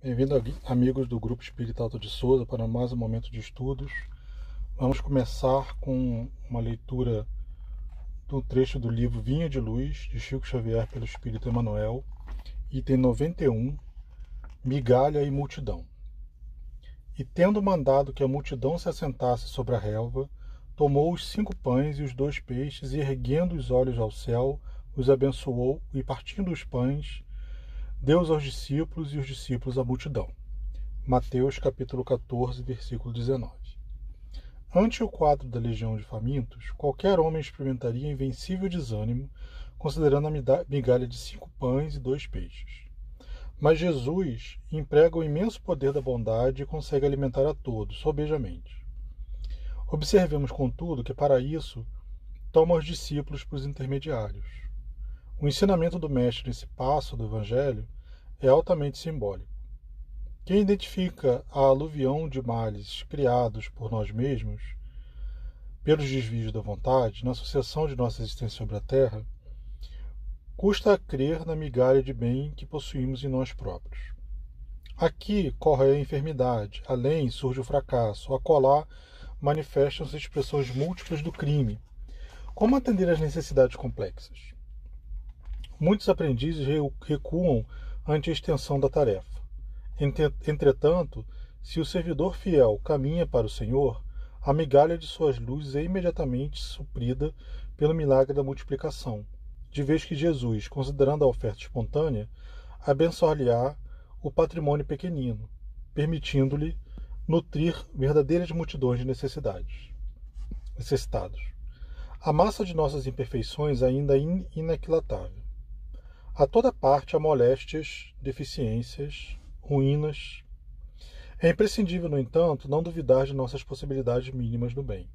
Bem-vindo, amigos do Grupo Espírita Alto de Souza, para mais um momento de estudos. Vamos começar com uma leitura do trecho do livro Vinha de Luz, de Chico Xavier, pelo Espírito Emmanuel, item 91, Migalha e Multidão. E tendo mandado que a multidão se assentasse sobre a relva, tomou os 5 pães e os 2 peixes, e erguendo os olhos ao céu, os abençoou, e partindo os pães, deu-os aos discípulos, e os discípulos à multidão. Mateus capítulo 14, versículo 19. Ante o quadro da legião de famintos, qualquer homem experimentaria invencível desânimo, considerando a migalha de 5 pães e 2 peixes. Mas Jesus emprega o imenso poder da bondade e consegue alimentar a todos, sobejamente. Observemos, contudo, que para isso toma os discípulos por intermediários. O ensinamento do Mestre nesse passo do Evangelho é altamente simbólico. Quem identifica a aluvião de males criados por nós mesmos, pelos desvios da vontade, na sucessão de nossa existência sobre a Terra, custa a crer na migalha de bem que possuímos em nós próprios. Aqui corre a enfermidade, além surge o fracasso, acolá manifestam-se expressões múltiplas do crime. Como atender às necessidades complexas? Muitos aprendizes recuam ante a extensão da tarefa. Entretanto, se o servidor fiel caminha para o Senhor, a migalha de suas luzes é imediatamente suprida pelo milagre da multiplicação, de vez que Jesus, considerando a oferta espontânea, abençoar-lhe-á o patrimônio pequenino, permitindo-lhe nutrir verdadeiras multidões de necessitados. A massa de nossas imperfeições ainda é inaquilatável. A toda parte há moléstias, deficiências, ruínas. É imprescindível, no entanto, não duvidar de nossas possibilidades mínimas no bem.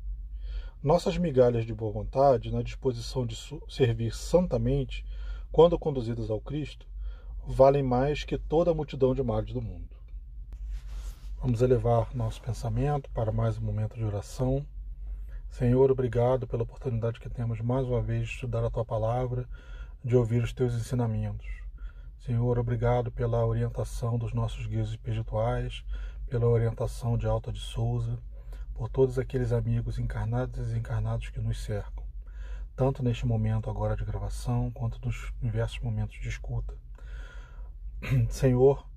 Nossas migalhas de boa vontade, na disposição de servir santamente, quando conduzidas ao Cristo, valem mais que toda a multidão de males do mundo. Vamos elevar nosso pensamento para mais um momento de oração. Senhor, obrigado pela oportunidade que temos mais uma vez de estudar a Tua Palavra, de ouvir os Teus ensinamentos. Senhor, obrigado pela orientação dos nossos guias espirituais, pela orientação de Alto de Souza, por todos aqueles amigos encarnados e desencarnados que nos cercam, tanto neste momento agora de gravação, quanto nos diversos momentos de escuta. Senhor,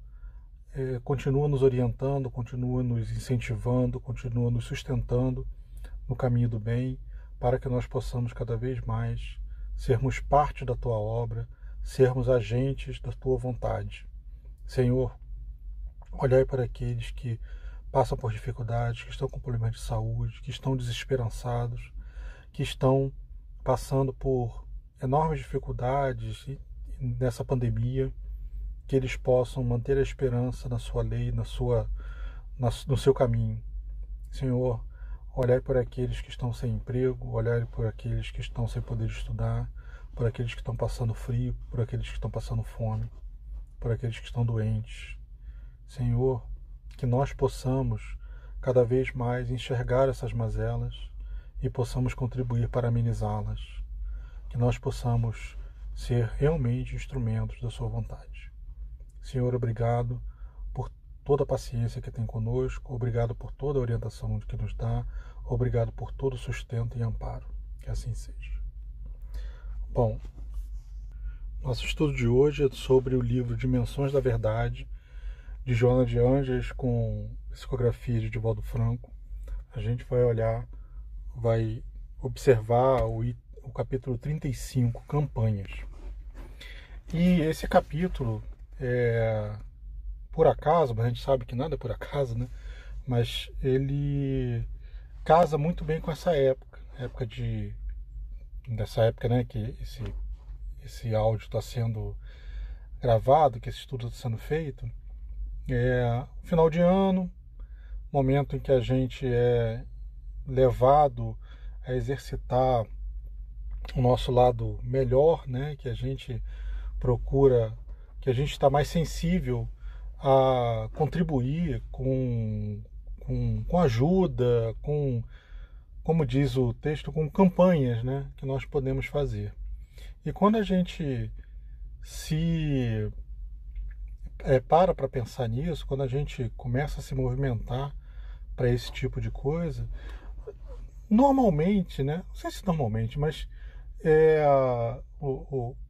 continua nos orientando, continua nos incentivando, continua nos sustentando no caminho do bem, para que nós possamos cada vez mais sermos parte da Tua obra, sermos agentes da Tua vontade. Senhor, olhai para aqueles que passam por dificuldades, que estão com problemas de saúde, que estão desesperançados, que estão passando por enormes dificuldades nessa pandemia, que eles possam manter a esperança na Sua lei, no seu caminho. Senhor, olhai por aqueles que estão sem emprego, olhai por aqueles que estão sem poder estudar, por aqueles que estão passando frio, por aqueles que estão passando fome, por aqueles que estão doentes. Senhor, que nós possamos cada vez mais enxergar essas mazelas e possamos contribuir para amenizá-las. Que nós possamos ser realmente instrumentos da Sua vontade. Senhor, obrigado por toda a paciência que tem conosco, obrigado por toda a orientação que nos dá, obrigado por todo o sustento e amparo. Que assim seja. Bom, nosso estudo de hoje é sobre o livro Dimensões da Verdade, de Joana de Ângeles, com psicografia de Divaldo Franco. A gente vai observar o capítulo 35, Campanhas. E esse capítulo, por acaso, mas a gente sabe que nada é por acaso, né? Mas ele casa muito bem com essa dessa época, né, que esse áudio está sendo gravado, que esse estudo está sendo feito. Final de ano, momento em que a gente é levado a exercitar o nosso lado melhor, né, que a gente procura, que a gente está mais sensível a contribuir com ajuda, como diz o texto, com campanhas, né, que nós podemos fazer. E quando a gente se para pensar nisso, quando a gente começa a se movimentar para esse tipo de coisa, normalmente, né? Não sei se normalmente, mas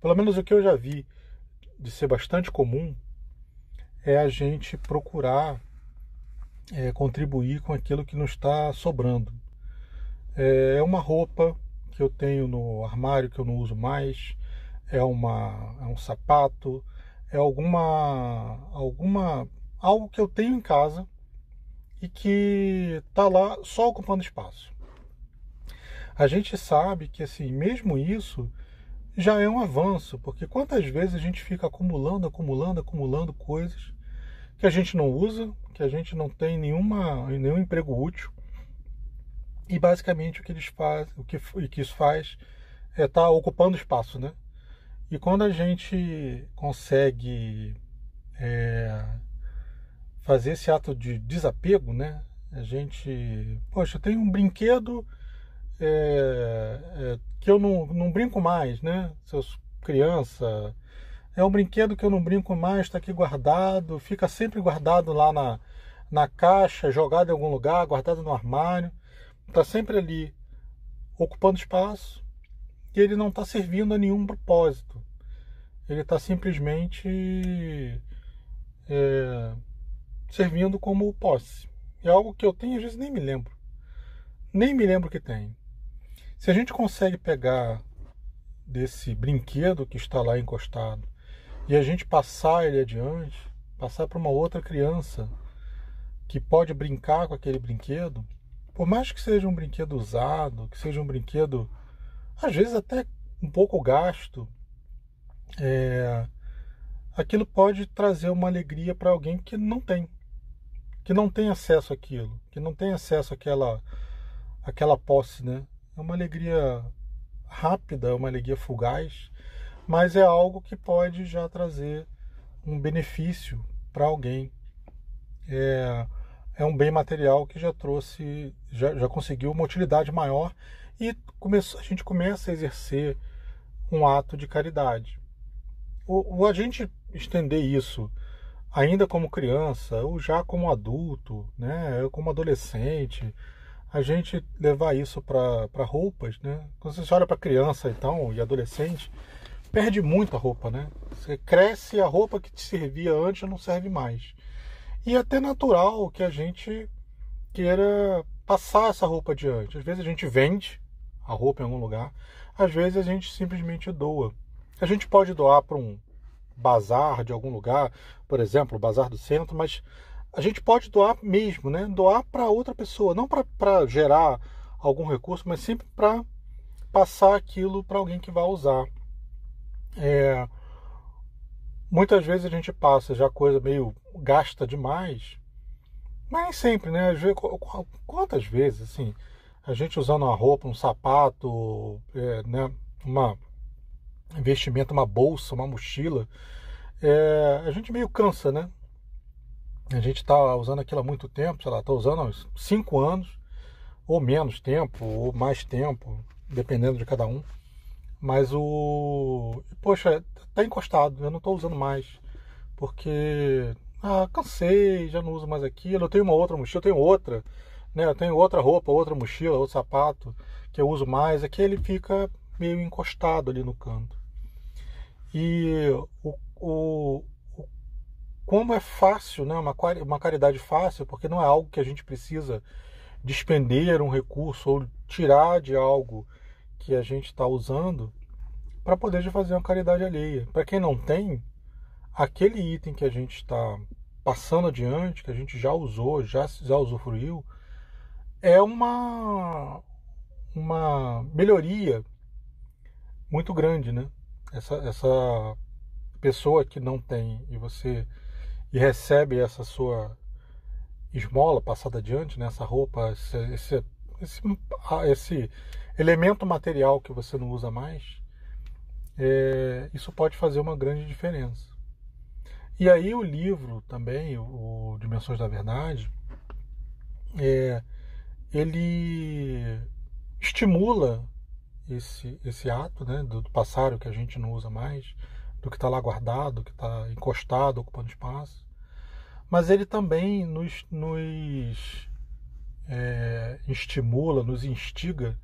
pelo menos o que eu já vi de ser bastante comum é a gente procurar contribuir com aquilo que nos está sobrando. É uma roupa que eu tenho no armário que eu não uso mais, é um sapato, é algo que eu tenho em casa e que está lá só ocupando espaço. A gente sabe que assim, mesmo isso já é um avanço, porque quantas vezes a gente fica acumulando coisas que a gente não usa, que a gente não tem nenhum emprego útil, e basicamente o que eles fazem, o que isso faz é estar ocupando espaço, né? E quando a gente consegue fazer esse ato de desapego, né? A gente, poxa, tem um brinquedo que eu não brinco mais, né? Seus criança, é um brinquedo que eu não brinco mais, está aqui guardado, fica sempre guardado lá na caixa, jogado em algum lugar, guardado no armário, está sempre ali ocupando espaço e ele não está servindo a nenhum propósito. Ele está simplesmente servindo como posse. É algo que eu tenho, às vezes nem me lembro. Nem me lembro que tem. Se a gente consegue pegar desse brinquedo que está lá encostado e a gente passar ele adiante, passar para uma outra criança que pode brincar com aquele brinquedo, por mais que seja um brinquedo usado, que seja um brinquedo, às vezes até um pouco gasto, aquilo pode trazer uma alegria para alguém que não tem acesso àquilo, que não tem acesso àquela posse, né? É uma alegria rápida, é uma alegria fugaz, mas é algo que pode já trazer um benefício para alguém. É um bem material que já trouxe, já conseguiu uma utilidade maior e a gente começa a exercer um ato de caridade. A gente estender isso ainda como criança ou já como adulto, né, como adolescente, a gente levar isso para roupas, né? Quando você olha para criança então e adolescente, perde muito a roupa, né? Você cresce, a roupa que te servia antes não serve mais. E é até natural que a gente queira passar essa roupa adiante. Às vezes a gente vende a roupa em algum lugar, às vezes a gente simplesmente doa. A gente pode doar para um bazar de algum lugar, por exemplo, o bazar do centro, mas a gente pode doar mesmo, né? Doar para outra pessoa, não para gerar algum recurso, mas sempre para passar aquilo para alguém que vai usar. Muitas vezes a gente passa já coisa meio gasta demais, mas nem sempre, né? Às vezes, quantas vezes, assim, a gente usando uma roupa, um sapato, né? Uma investimento, uma bolsa, uma mochila, a gente meio cansa, né? A gente está usando aquilo há muito tempo, sei lá, está usando há uns 5 anos, ou menos tempo, ou mais tempo, dependendo de cada um. Mas poxa, tá encostado, eu não estou usando mais. Porque, cansei, já não uso mais aquilo. Eu tenho uma outra mochila, eu tenho outra, né? Eu tenho outra roupa, outra mochila, outro sapato que eu uso mais. Aqui ele fica meio encostado ali no canto. E como é fácil, né? Uma caridade fácil, porque não é algo que a gente precisa despender um recurso ou tirar de algo que a gente está usando para poder fazer uma caridade alheia. Para quem não tem, aquele item que a gente está passando adiante, que a gente já usou, já usufruiu, é uma melhoria muito grande, né? Essa pessoa que não tem e recebe essa sua esmola passada adiante, né? Essa roupa, esse elemento material que você não usa mais, isso pode fazer uma grande diferença. E aí o livro também, o Dimensões da Verdade, ele estimula esse ato, né, do passar o que a gente não usa mais, do que está lá guardado, do que está encostado, ocupando espaço. Mas ele também nos estimula, nos instiga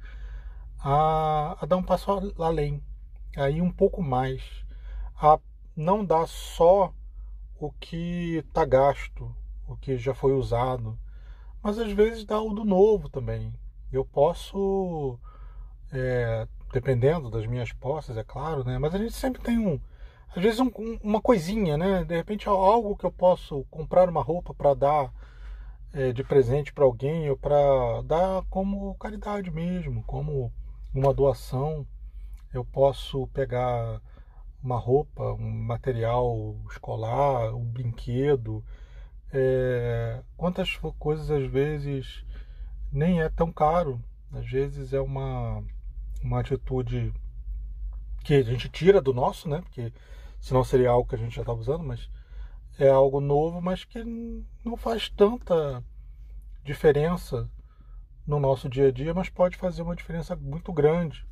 a dar um passo além, a ir um pouco mais, a não dar só o que está gasto, o que já foi usado, mas às vezes dar o do novo também. Eu posso, dependendo das minhas posses, é claro, né? Mas a gente sempre tem às vezes uma coisinha, né? De repente algo que eu posso comprar uma roupa para dar de presente para alguém, ou para dar como caridade mesmo, como uma doação. Eu posso pegar uma roupa, um material escolar, um brinquedo. Quantas coisas às vezes nem é tão caro, às vezes é uma atitude que a gente tira do nosso, né? Porque senão seria algo que a gente já estava usando, mas é algo novo, mas que não faz tanta diferença no nosso dia a dia, mas pode fazer uma diferença muito grande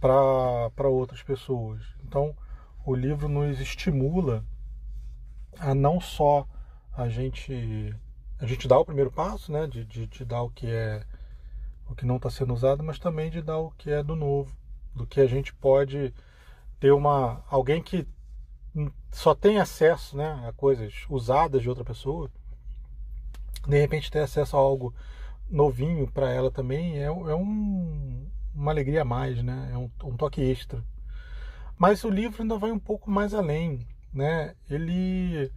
para outras pessoas. Então, o livro nos estimula a não só a gente dar o primeiro passo, né, de dar o que não está sendo usado, mas também de dar o que é do novo, do que a gente pode ter alguém que só tem acesso, né, a coisas usadas de outra pessoa, de repente ter acesso a algo novinho para ela também uma alegria a mais, né? É um toque extra. Mas o livro ainda vai um pouco mais além, né? Ele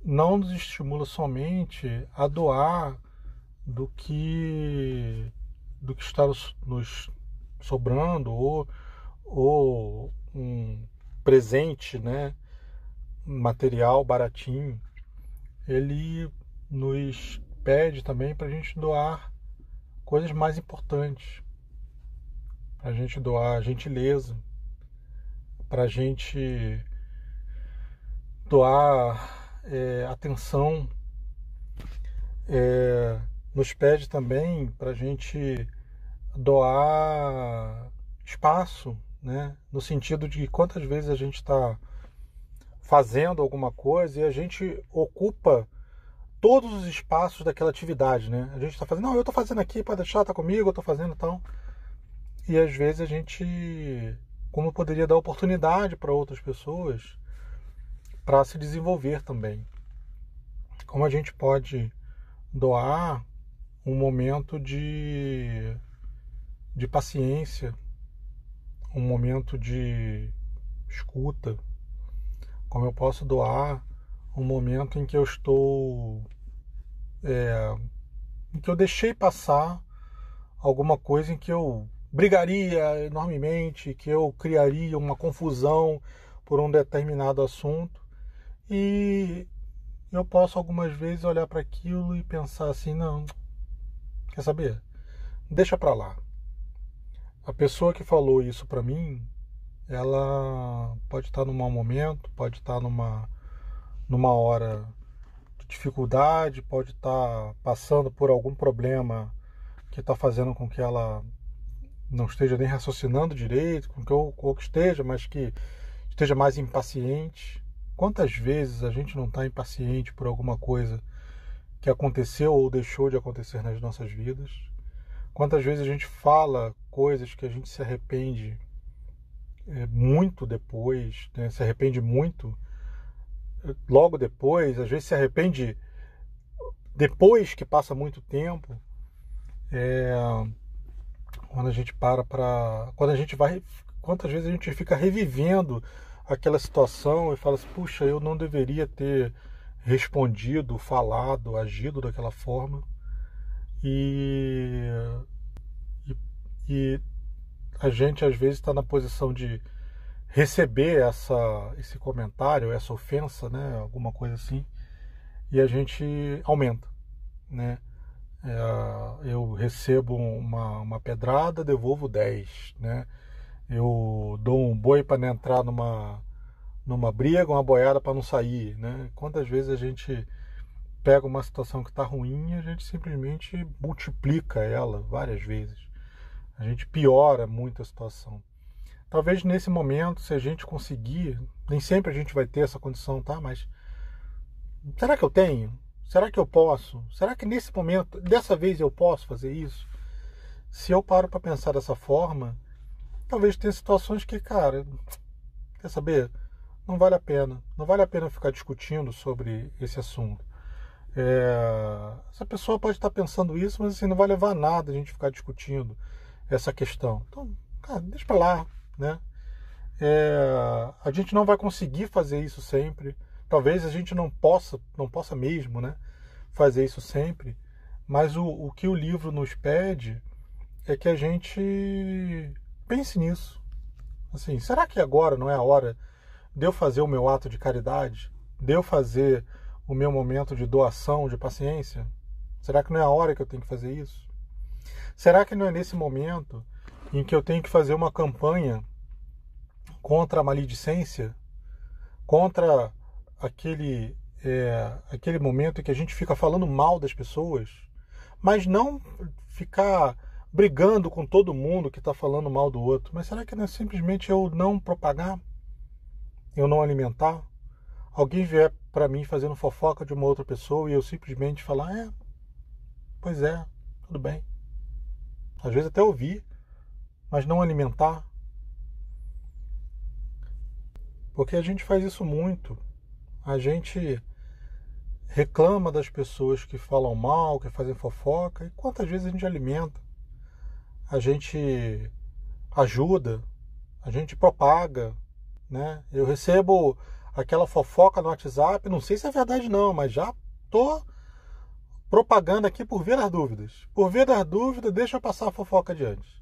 não nos estimula somente a doar do que está nos sobrando, ou um presente, né, material baratinho. Ele nos pede também para a gente doar coisas mais importantes, para a gente doar gentileza, para a gente doar atenção. Nos pede também para a gente doar espaço, né? No sentido de quantas vezes a gente está fazendo alguma coisa e a gente ocupa todos os espaços daquela atividade, né? A gente está fazendo, não, eu estou fazendo aqui, pode deixar, tá comigo, eu estou fazendo tal. E às vezes a gente, como poderia dar oportunidade para outras pessoas para se desenvolver também. Como a gente pode doar um momento de paciência, um momento de escuta, como eu posso doar um momento em que eu estou em que eu deixei passar alguma coisa em que eu brigaria enormemente, que eu criaria uma confusão por um determinado assunto, e eu posso algumas vezes olhar para aquilo e pensar assim, não, quer saber? Deixa para lá. A pessoa que falou isso para mim, ela pode estar num mau momento, pode estar numa hora de dificuldade, pode estar passando por algum problema que está fazendo com que ela não esteja nem raciocinando direito, ou que esteja, mas que esteja mais impaciente. Quantas vezes a gente não está impaciente por alguma coisa que aconteceu ou deixou de acontecer nas nossas vidas? Quantas vezes a gente fala coisas que a gente se arrepende muito depois, né? Se arrepende muito logo depois, às vezes se arrepende depois que passa muito tempo. Quando a gente quando a gente vai, quantas vezes a gente fica revivendo aquela situação e fala assim, puxa, eu não deveria ter respondido, falado, agido daquela forma. E a gente às vezes está na posição de receber esse comentário, essa ofensa, né, alguma coisa assim, e a gente aumenta, né? Eu recebo uma pedrada, devolvo 10, né? Eu dou um boi para não entrar numa briga, uma boiada para não sair, né? Quantas vezes a gente pega uma situação que está ruim e a gente simplesmente multiplica ela várias vezes. A gente piora muito a situação. talvez nesse momento, se a gente conseguir, nem sempre a gente vai ter essa condição, tá? Mas será que eu tenho? Será que eu posso? Será que nesse momento, dessa vez eu posso fazer isso? Se eu paro para pensar dessa forma, talvez tenha situações que, cara, quer saber? Não vale a pena. Não vale a pena ficar discutindo sobre esse assunto. Essa pessoa pode estar pensando isso, mas assim, não vai levar a nada a gente ficar discutindo essa questão. Então, cara, deixa pra lá, né? A gente não vai conseguir fazer isso sempre. Talvez a gente não possa mesmo, né, fazer isso sempre. Mas o que o livro nos pede é que a gente pense nisso. Assim, será que agora não é a hora de eu fazer o meu ato de caridade? De eu fazer o meu momento de doação, de paciência? Será que não é a hora que eu tenho que fazer isso? Será que não é nesse momento em que eu tenho que fazer uma campanha contra a maledicência? Contra aquele momento em que a gente fica falando mal das pessoas, mas não ficar brigando com todo mundo que está falando mal do outro. Mas será que não é simplesmente eu não propagar? Eu não alimentar? Alguém vier para mim fazendo fofoca de uma outra pessoa e eu simplesmente falar, pois é, tudo bem. Às vezes até ouvir, mas não alimentar. Porque a gente faz isso muito. A gente reclama das pessoas que falam mal, que fazem fofoca, e quantas vezes a gente alimenta? A gente ajuda, a gente propaga, né? Eu recebo aquela fofoca no WhatsApp, não sei se é verdade não, mas já tô propagando aqui por via das dúvidas. Por via das dúvidas, deixa eu passar a fofoca adiante.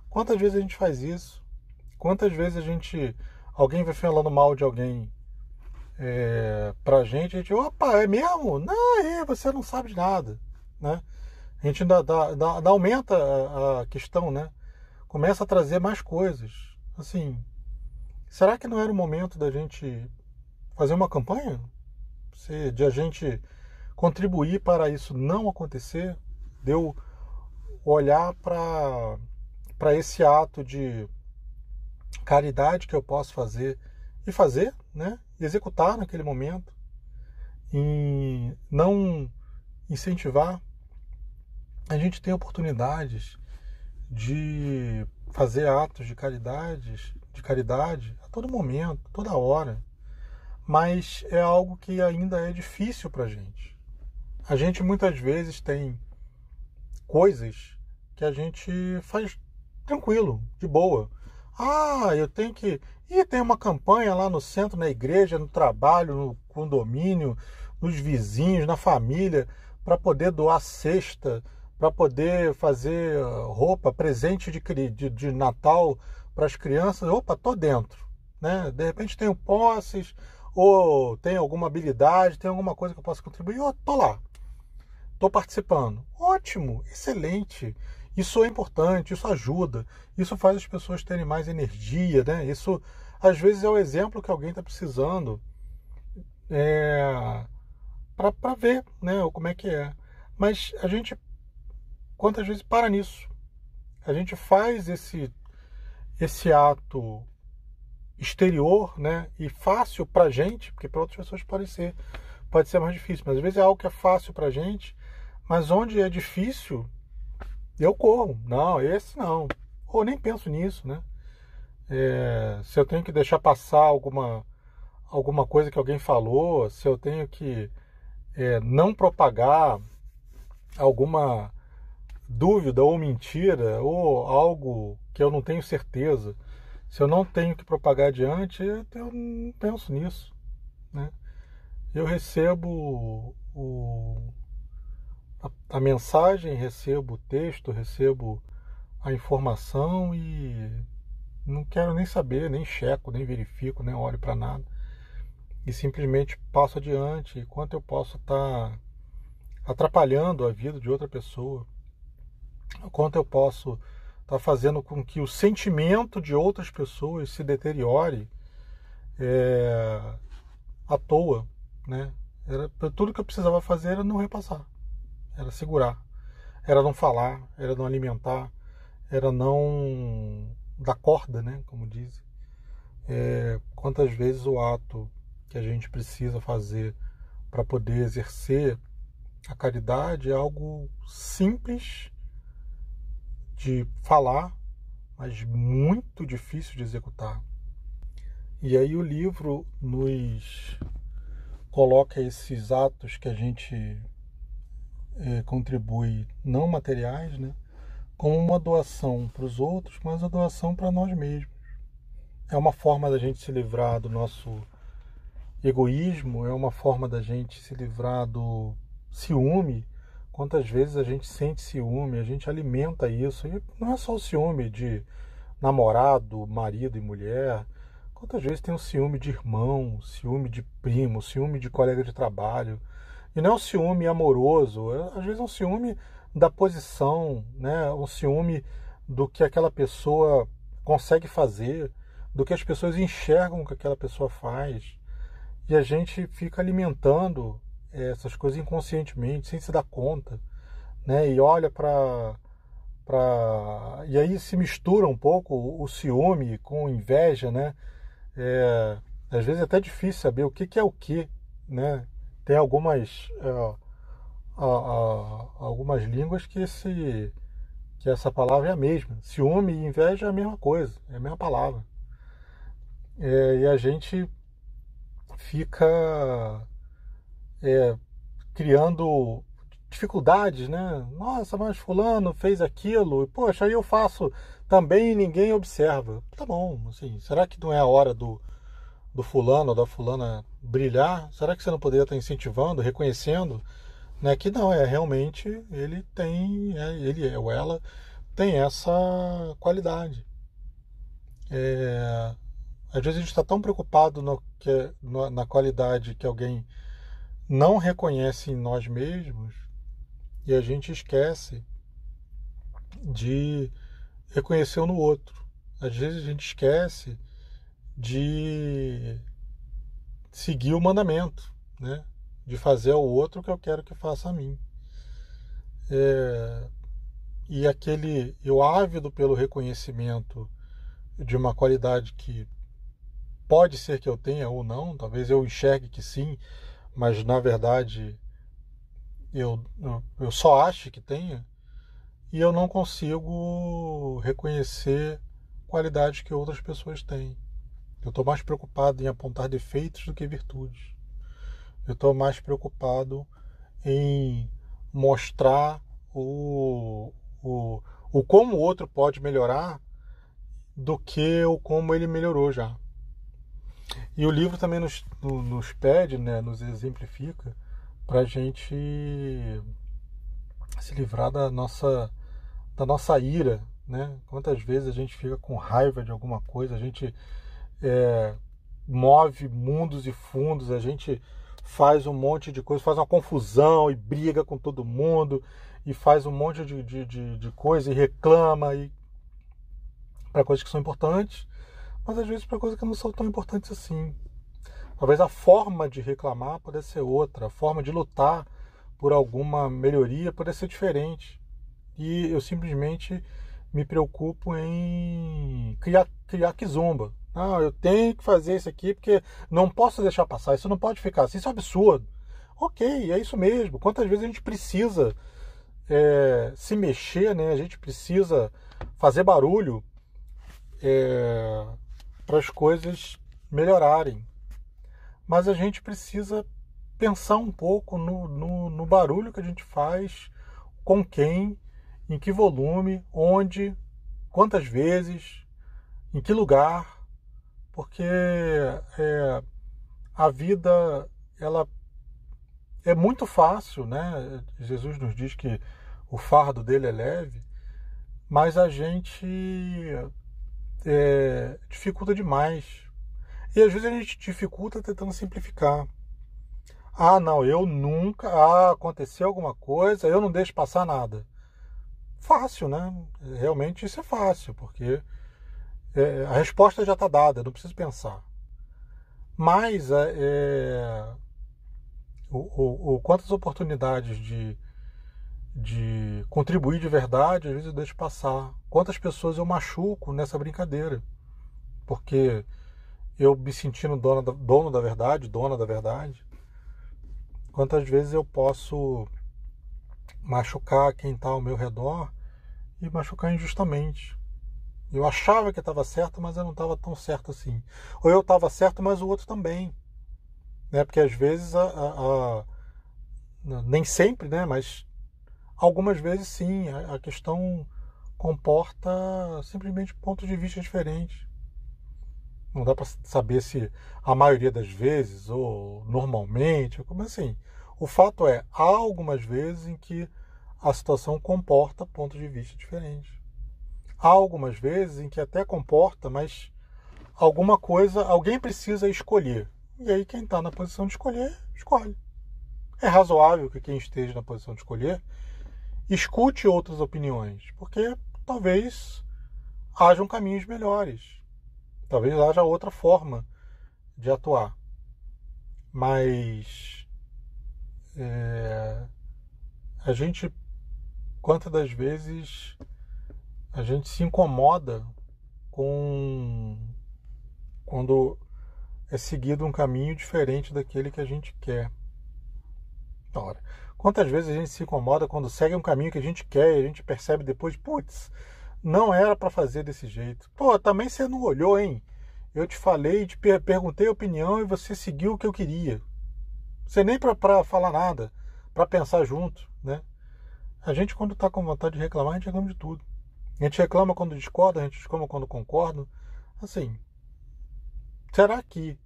Quantas vezes a gente faz isso? Quantas vezes alguém vai falando mal de alguém pra gente, a gente, opa, é mesmo? Não, você não sabe de nada, né? A gente ainda aumenta a questão, né? Começa a trazer mais coisas. Assim, será que não era o momento da gente fazer uma campanha? De a gente contribuir para isso não acontecer? De eu olhar para esse ato de caridade que eu posso fazer e fazer, né? Executar naquele momento, e não incentivar. A gente tem oportunidades de fazer atos de caridade a todo momento, toda hora, mas é algo que ainda é difícil para a gente. A gente muitas vezes tem coisas que a gente faz tranquilo, de boa. Eu tenho que... tem uma campanha lá no centro, na igreja, no trabalho, no condomínio, nos vizinhos, na família, para poder doar cesta, para poder fazer roupa, presente de Natal para as crianças. Opa, tô dentro, né? De repente tenho posses, ou tenho alguma habilidade, tenho alguma coisa que eu possa contribuir, tô lá, tô participando. Ótimo, excelente. Isso é importante, isso ajuda, isso faz as pessoas terem mais energia, né? Isso, às vezes, é o exemplo que alguém está precisando para ver, né, como é que é. Mas a gente, quantas vezes, para nisso? A gente faz esse ato exterior, né, e fácil para a gente, porque para outras pessoas pode ser mais difícil, mas às vezes é algo que é fácil para a gente, mas onde é difícil, eu corro. Não, esse não. Ou nem penso nisso, né? Se eu tenho que deixar passar alguma coisa que alguém falou, se eu tenho que não propagar alguma dúvida ou mentira, ou algo que eu não tenho certeza, se eu não tenho que propagar adiante, eu não penso nisso, né? Eu recebo a mensagem, recebo o texto, recebo a informação e não quero nem saber, nem checo, nem verifico, nem olho para nada. E simplesmente passo adiante. Enquanto eu posso estar atrapalhando a vida de outra pessoa, enquanto eu posso estar fazendo com que o sentimento de outras pessoas se deteriore à toa, né? Tudo que eu precisava fazer era não repassar. Era segurar, era não falar, era não alimentar, era não da corda, né, como dizem. Quantas vezes o ato que a gente precisa fazer para poder exercer a caridade é algo simples de falar, mas muito difícil de executar. E aí o livro nos coloca esses atos que a gente contribui não materiais, né, como uma doação para os outros, mas a doação para nós mesmos. É uma forma da gente se livrar do nosso egoísmo, é uma forma da gente se livrar do ciúme. Quantas vezes a gente sente ciúme, a gente alimenta isso. E não é só o ciúme de namorado, marido e mulher. Quantas vezes tem o ciúme de irmão, ciúme de primo, ciúme de colega de trabalho. E não é um ciúme amoroso, às vezes é um ciúme da posição, né? Um ciúme do que aquela pessoa consegue fazer, do que as pessoas enxergam que aquela pessoa faz. E a gente fica alimentando essas coisas inconscientemente, sem se dar conta, né? E olha e aí se mistura um pouco o ciúme com inveja, né? Às vezes é até difícil saber o que é o que, né? Tem algumas algumas línguas que essa palavra é a mesma. Ciúme e inveja é a mesma coisa, é a mesma palavra. E a gente fica criando dificuldades, né? Nossa, mas fulano fez aquilo, e poxa, aí eu faço também e ninguém observa. Tá bom, assim, será que não é a hora do fulano ou da fulana brilhar? Será que você não poderia estar incentivando, reconhecendo, né, que não, realmente ele tem, ele ou ela tem essa qualidade. Às vezes a gente está tão preocupado na qualidade que alguém não reconhece em nós mesmos e a gente esquece de reconhecer no outro. Às vezes a gente esquece de seguir o mandamento, né? De fazer ao outro o que eu quero que faça a mim. E eu ávido pelo reconhecimento de uma qualidade que pode ser que eu tenha ou não, talvez eu enxergue que sim, mas na verdade eu só acho que tenha, e eu não consigo reconhecer qualidades que outras pessoas têm. Eu estou mais preocupado em apontar defeitos do que virtudes. Eu estou mais preocupado em mostrar o como o outro pode melhorar do que o como ele melhorou já. E o livro também nos pede, né, nos exemplifica, para a gente se livrar da nossa ira, né? Quantas vezes a gente fica com raiva de alguma coisa, a gente move mundos e fundos, a gente faz um monte de coisa, faz uma confusão e briga com todo mundo e faz um monte de coisa e reclama para coisas que são importantes, mas às vezes para coisas que não são tão importantes assim. Talvez a forma de reclamar pudesse ser outra, a forma de lutar por alguma melhoria pudesse ser diferente. E eu simplesmente me preocupo em criar quizumba. Não, eu tenho que fazer isso aqui porque não posso deixar passar, isso não pode ficar assim, isso é um absurdo. Ok, é isso mesmo. Quantas vezes a gente precisa se mexer, né? A gente precisa fazer barulho para as coisas melhorarem. Mas a gente precisa pensar um pouco no barulho que a gente faz, com quem, em que volume, onde, quantas vezes, em que lugar, porque a vida ela é muito fácil, né? Jesus nos diz que o fardo dele é leve, mas a gente dificulta demais. E às vezes a gente dificulta tentando simplificar. Ah, não, eu nunca... Ah, aconteceu alguma coisa, eu não deixo passar nada. Fácil, né? Realmente isso é fácil, porque a resposta já está dada, eu não preciso pensar. Mas quantas oportunidades de contribuir de verdade, às vezes eu deixo passar. Quantas pessoas eu machuco nessa brincadeira? Porque eu me sentindo dono da verdade, dona da verdade. Quantas vezes eu posso machucar quem está ao meu redor e machucar injustamente? Eu achava que estava certo, mas eu não estava tão certo assim. Ou eu estava certo, mas o outro também. Né? Porque às vezes, nem sempre, né? Mas algumas vezes sim, a questão comporta simplesmente pontos de vista diferentes. Não dá para saber se a maioria das vezes ou normalmente, como assim. O fato é, há algumas vezes em que a situação comporta pontos de vista diferentes. Há algumas vezes em que até comporta, mas alguma coisa, alguém precisa escolher. E aí quem está na posição de escolher, escolhe. É razoável que quem esteja na posição de escolher escute outras opiniões, porque talvez hajam caminhos melhores. Talvez haja outra forma de atuar. Mas a gente, quantas das vezes a gente se incomoda quando é seguido um caminho diferente daquele que a gente quer. Ora, quantas vezes a gente se incomoda quando segue um caminho que a gente quer e a gente percebe depois, putz, não era para fazer desse jeito. Pô, também você não olhou, hein? Eu te falei, te perguntei a opinião e você seguiu o que eu queria. Você nem para falar nada, para pensar junto, né? A gente, quando está com vontade de reclamar, a gente reclama de tudo. A gente reclama quando discorda, a gente reclama quando concorda. Assim, será que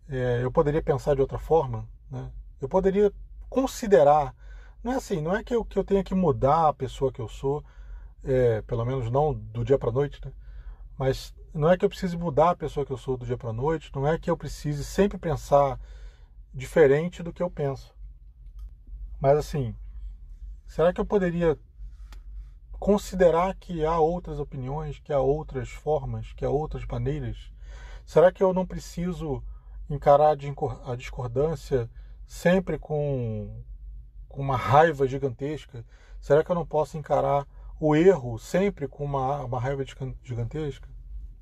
eu poderia pensar de outra forma? Né? Eu poderia considerar. Não é assim, não é que eu tenha que mudar a pessoa que eu sou, pelo menos não do dia para a noite, né? Mas não é que eu precise mudar a pessoa que eu sou do dia para a noite, não é que eu precise sempre pensar diferente do que eu penso. Mas assim, será que eu poderia considerar que há outras opiniões, que há outras formas, que há outras maneiras? Será que eu não preciso encarar a discordância sempre com uma raiva gigantesca? Será que eu não posso encarar o erro sempre com uma raiva gigantesca?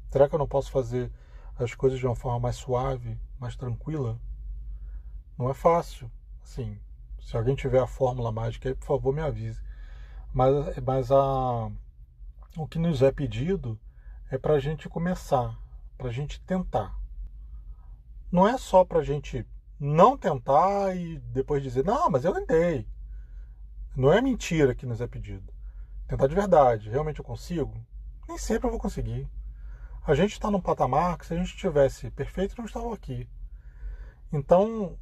Será que eu não posso fazer as coisas de uma forma mais suave, mais tranquila? Não é fácil. Assim, se alguém tiver a fórmula mágica aí, por favor, me avise. Mas o que nos é pedido é para a gente começar, para a gente tentar. Não é só para a gente não tentar e depois dizer, não, mas eu tentei. Não é mentira que nos é pedido. Tentar de verdade. Realmente eu consigo? Nem sempre eu vou conseguir. A gente está num patamar que se a gente tivesse perfeito, não estava aqui. Então,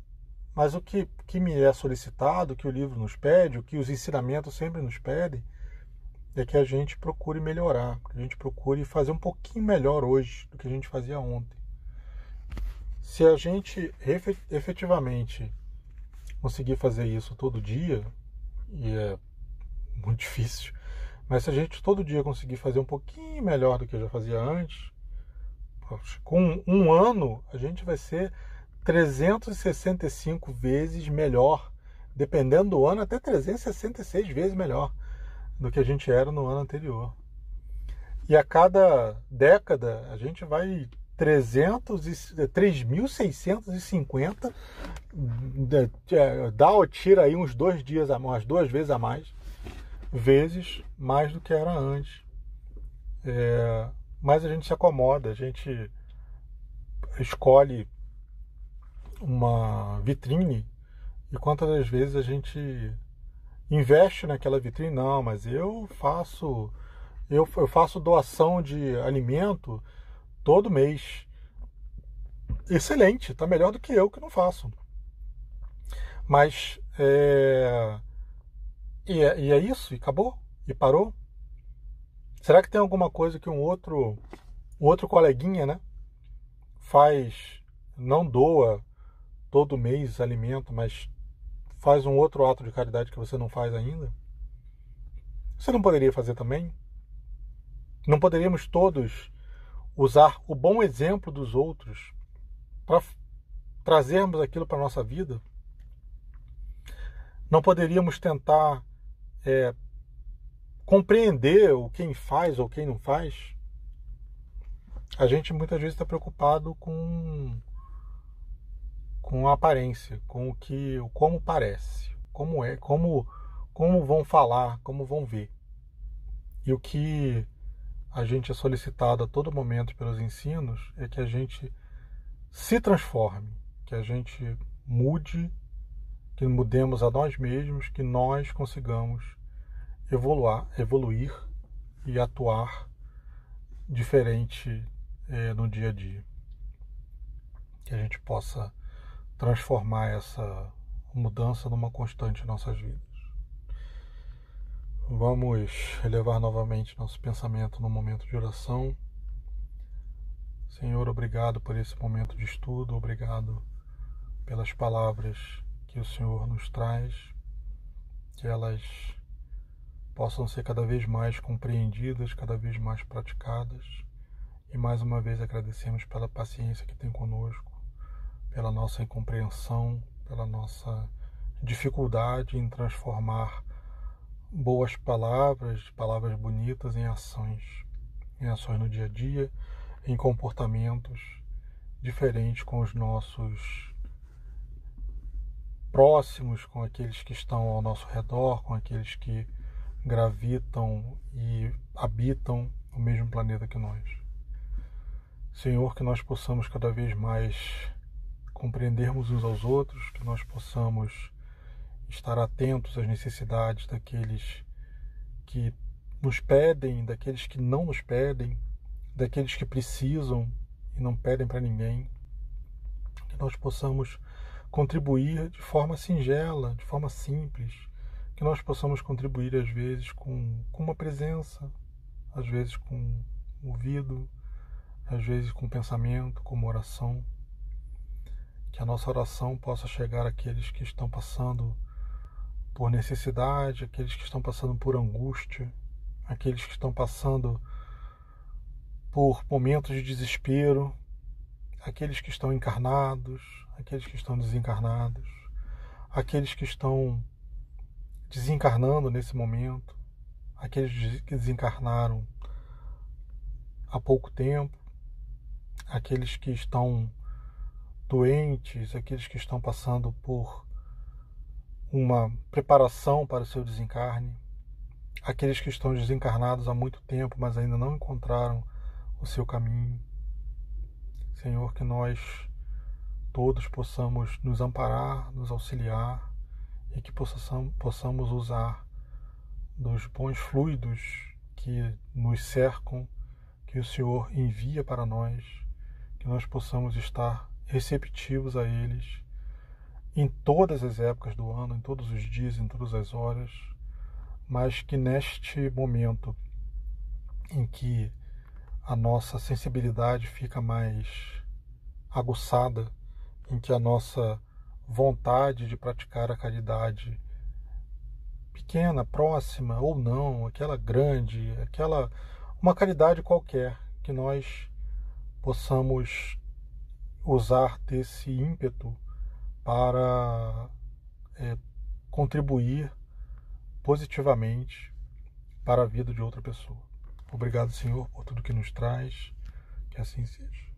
mas o que me é solicitado, o que o livro nos pede, o que os ensinamentos sempre nos pedem, é que a gente procure melhorar, que a gente procure fazer um pouquinho melhor hoje do que a gente fazia ontem. Se a gente efetivamente conseguir fazer isso todo dia, e é muito difícil, mas se a gente todo dia conseguir fazer um pouquinho melhor do que eu já fazia antes, com um ano a gente vai ser 365 vezes melhor, dependendo do ano, até 366 vezes melhor do que a gente era no ano anterior. E a cada década a gente vai 3.650, dá ou tira aí uns 2 dias, umas 2 vezes a mais, vezes mais do que era antes. Mas a gente se acomoda, a gente escolhe uma vitrine e quantas das vezes a gente investe naquela vitrine? Não, mas eu faço doação de alimento todo mês. Excelente, está melhor do que eu que não faço. Mas e é isso, e acabou, e parou. Será que tem alguma coisa que um outro coleguinha, né, faz, não doa todo mês alimento, mas faz um outro ato de caridade que você não faz ainda? Você não poderia fazer também? Não poderíamos todos usar o bom exemplo dos outros para trazermos aquilo para a nossa vida? Não poderíamos tentar compreender o quem faz ou quem não faz, a gente muitas vezes está preocupado com a aparência, com como parece, como é, como vão falar, como vão ver. E o que a gente é solicitado a todo momento pelos ensinos é que a gente se transforme, que a gente mude, que mudemos a nós mesmos, que nós consigamos evoluir e atuar diferente no dia a dia. Que a gente possa transformar essa mudança numa constante em nossas vidas. Vamos elevar novamente nosso pensamento no momento de oração. Senhor, obrigado por esse momento de estudo, obrigado pelas palavras que o Senhor nos traz, que elas possam ser cada vez mais compreendidas, cada vez mais praticadas. E mais uma vez agradecemos pela paciência que tem conosco, pela nossa incompreensão, pela nossa dificuldade em transformar boas palavras, palavras bonitas em ações no dia a dia, em comportamentos diferentes com os nossos próximos, com aqueles que estão ao nosso redor, com aqueles que gravitam e habitam o mesmo planeta que nós. Senhor, que nós possamos cada vez mais compreendermos uns aos outros, que nós possamos estar atentos às necessidades daqueles que nos pedem, daqueles que não nos pedem, daqueles que precisam e não pedem para ninguém. Que nós possamos contribuir de forma singela, de forma simples, que nós possamos contribuir às vezes com uma presença, às vezes com um ouvido, às vezes com um pensamento, com uma oração. Que a nossa oração possa chegar àqueles que estão passando por necessidade, aqueles que estão passando por angústia, aqueles que estão passando por momentos de desespero, aqueles que estão encarnados, aqueles que estão desencarnados, aqueles que estão desencarnando nesse momento, aqueles que desencarnaram há pouco tempo, aqueles que estão doentes, aqueles que estão passando por uma preparação para o seu desencarne, aqueles que estão desencarnados há muito tempo, mas ainda não encontraram o seu caminho. Senhor, que nós todos possamos nos amparar, nos auxiliar e que possamos usar dos bons fluidos que nos cercam, que o Senhor envia para nós, que nós possamos estar receptivos a eles em todas as épocas do ano, em todos os dias, em todas as horas, mas que neste momento em que a nossa sensibilidade fica mais aguçada, em que a nossa vontade de praticar a caridade pequena, próxima ou não, aquela grande, uma caridade qualquer, que nós possamos usar desse ímpeto para contribuir positivamente para a vida de outra pessoa. Obrigado, Senhor, por tudo que nos traz. Que assim seja.